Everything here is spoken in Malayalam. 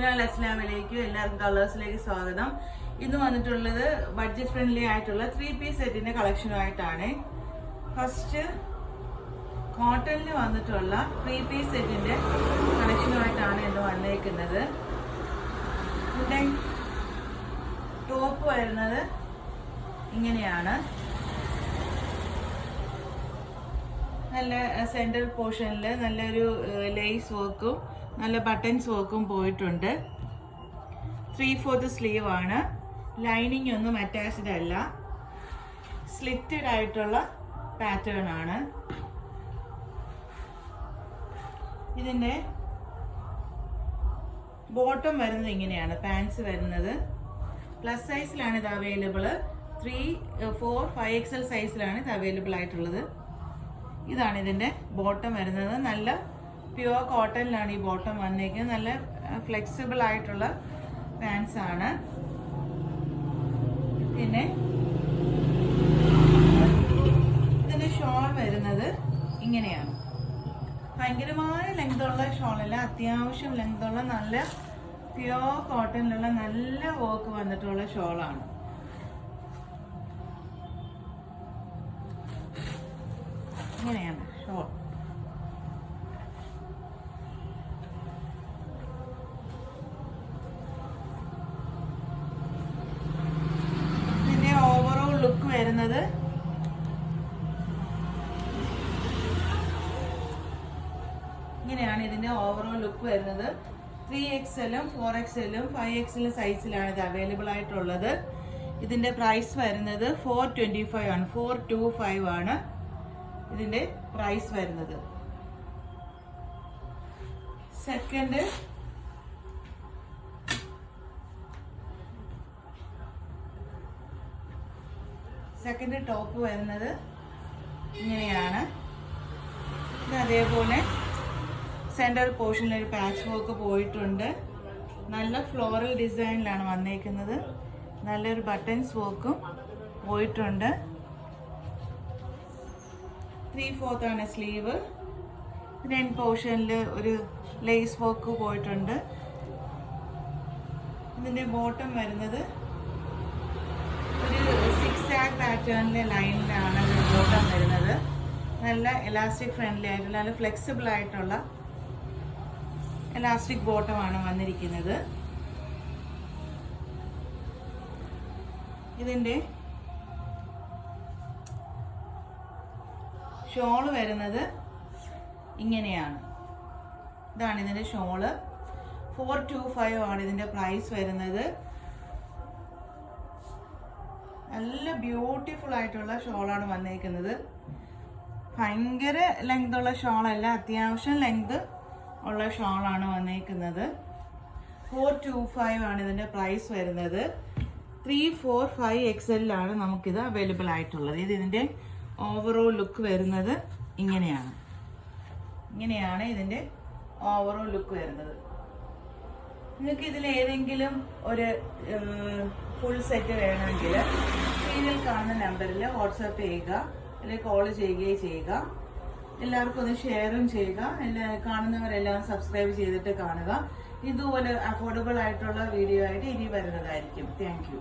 അതിനാൽ അസ്സലാമലൈക്കും എല്ലാവർക്കും കളേഴ്സിലേക്ക് സ്വാഗതം. ഇന്ന് വന്നിട്ടുള്ളത് ബഡ്ജറ്റ് ഫ്രണ്ട്ലി ആയിട്ടുള്ള 3-piece സെറ്റിന്റെ കളക്ഷനുമായിട്ടാണ്. ഫസ്റ്റ് കോട്ടണിൽ വന്നിട്ടുള്ള 3-piece സെറ്റിന്റെ കളക്ഷനുമായിട്ടാണ് ഇന്ന് വന്നേക്കുന്നത്. ഇതിന്റെ ടോപ്പ് വരുന്നത് ഇങ്ങനെയാണ്. നല്ല സെൻട്രൽ പോർഷനിൽ നല്ലൊരു ലേസ് വർക്കും നല്ല ബട്ടൺസ് വർക്കും പോയിട്ടുണ്ട്. 3/4 സ്ലീവ് ആണ്. ലൈനിങ് ഒന്നും അറ്റാച്ച്ഡ് അല്ല. സ്ലിറ്റഡ് ആയിട്ടുള്ള പാറ്റേൺ ആണ്. ഇതിന്റെ ബോട്ടം വരുന്നത് ഇങ്ങനെയാണ്. പാൻസ് വരുന്നത് പ്ലസ് സൈസിലാണ് ഇത് അവൈലബിൾ. 3, 4, 5XL സൈസിലാണ് ഇത് അവൈലബിൾ ആയിട്ടുള്ളത്. ഇതാണ് ഇതിന്റെ ബോട്ടം വരുന്നത്. നല്ല പ്യുവർ കോട്ടണിലാണ് ഈ ബോട്ടം വന്നേക്കുന്നത്. നല്ല ഫ്ലെക്സിബിൾ ആയിട്ടുള്ള പാൻസ് ആണ്. പിന്നെ ഇതിന്റെ ഷോൾ വരുന്നത് ഇങ്ങനെയാണ്. ഭയങ്കരമായ ലെങ്ത് ഉള്ള ഷോളല്ല, അത്യാവശ്യം ലെങ്ത് ഉള്ള നല്ല പ്യുവർ കോട്ടണിലുള്ള നല്ല വർക്ക് വന്നിട്ടുള്ള ഷോളാണ്. ഇങ്ങനെയാണ് ഷോൾ. ഇതിന്റെ ഓവറോൾ ലുക്ക് വരുന്നത് ഇങ്ങനെയാണ്. ഇതിന്റെ ഓവറോൾ ലുക്ക് വരുന്നത് 3XL-ഉം 4XL-ഉം 5XL സൈസിലാണ് ഇത് അവൈലബിൾ ആയിട്ടുള്ളത്. ഇതിന്റെ പ്രൈസ് വരുന്നത് 425 ആണ്. 425 ആണ് ഇതിന്റെ പ്രൈസ് വരുന്നത്. സെക്കൻഡ് ടോപ്പ് വരുന്നത് ഇങ്ങനെയാണ്. ഇത് അതേപോലെ സെൻട്രൽ പോർഷനിൽ ഒരു പാച്ച് വർക്ക് പോയിട്ടുണ്ട്. നല്ല ഫ്ലോറൽ ഡിസൈനിലാണ് വന്നേക്കുന്നത്. നല്ലൊരു ബട്ടൺസ് വർക്കും പോയിട്ടുണ്ട്. 3/4 ആണ് സ്ലീവ്. രണ്ട് പോർഷനിൽ ഒരു ലേസ് വർക്ക് പോയിട്ടുണ്ട്. ഇതിന്റെ ബോട്ടം വരുന്നത് ഒരു 6-zag പാറ്റേണിലെ ലൈനിലാണ് ബോട്ടം വരുന്നത്. നല്ല എലാസ്റ്റിക് ഫ്രണ്ട്ലി ആയിട്ടുള്ള നല്ല ഫ്ലെക്സിബിൾ ആയിട്ടുള്ള എലാസ്റ്റിക് ബോട്ടമാണ് വന്നിരിക്കുന്നത്. ഇതിന്റെ ഷോള് വരുന്നത് ഇങ്ങനെയാണ്. ഇതാണ് ഇതിന്റെ ഷോള്. 425 ആണ് ഇതിന്റെ പ്രൈസ് വരുന്നത്. നല്ല ബ്യൂട്ടിഫുൾ ആയിട്ടുള്ള ഷോളാണ് വന്നേക്കുന്നത്. ഭയങ്കര ലെങ്ത് ഉള്ള ഷോളല്ല, അത്യാവശ്യം ലെങ്ത് ഉള്ള ഷോളാണ് വന്നേക്കുന്നത്. 425 ആണ് ഇതിന്റെ പ്രൈസ് വരുന്നത്. 3, 4, 5XL-ലാണ് നമുക്കിത് അവൈലബിൾ ആയിട്ടുള്ളത്. ഇതിന്റെ ഓവറോൾ ലുക്ക് വരുന്നത് ഇങ്ങനെയാണ്. ഇതിന്റെ ഓവറോൾ ലുക്ക് വരുന്നത്. നിങ്ങൾക്ക് ഇതിൽ ഏതെങ്കിലും ഒരു ഫുൾ സെറ്റ് വേണമെങ്കിൽ സ്ക്രീനിൽ കാണുന്ന നമ്പറിൽ വാട്സാപ്പ് ചെയ്യുക, അല്ലെങ്കിൽ കോൾ ചെയ്യുകയും ചെയ്യുക. എല്ലാവർക്കും ഒന്ന് ഷെയറും ചെയ്യുക. കാണുന്നവരെല്ലാം സബ്സ്ക്രൈബ് ചെയ്തിട്ട് കാണുക. ഇതുപോലെ അഫോർഡബിൾ ആയിട്ടുള്ള വീഡിയോ ആയിട്ട് ഇനി വരുന്നതായിരിക്കും. Thank you.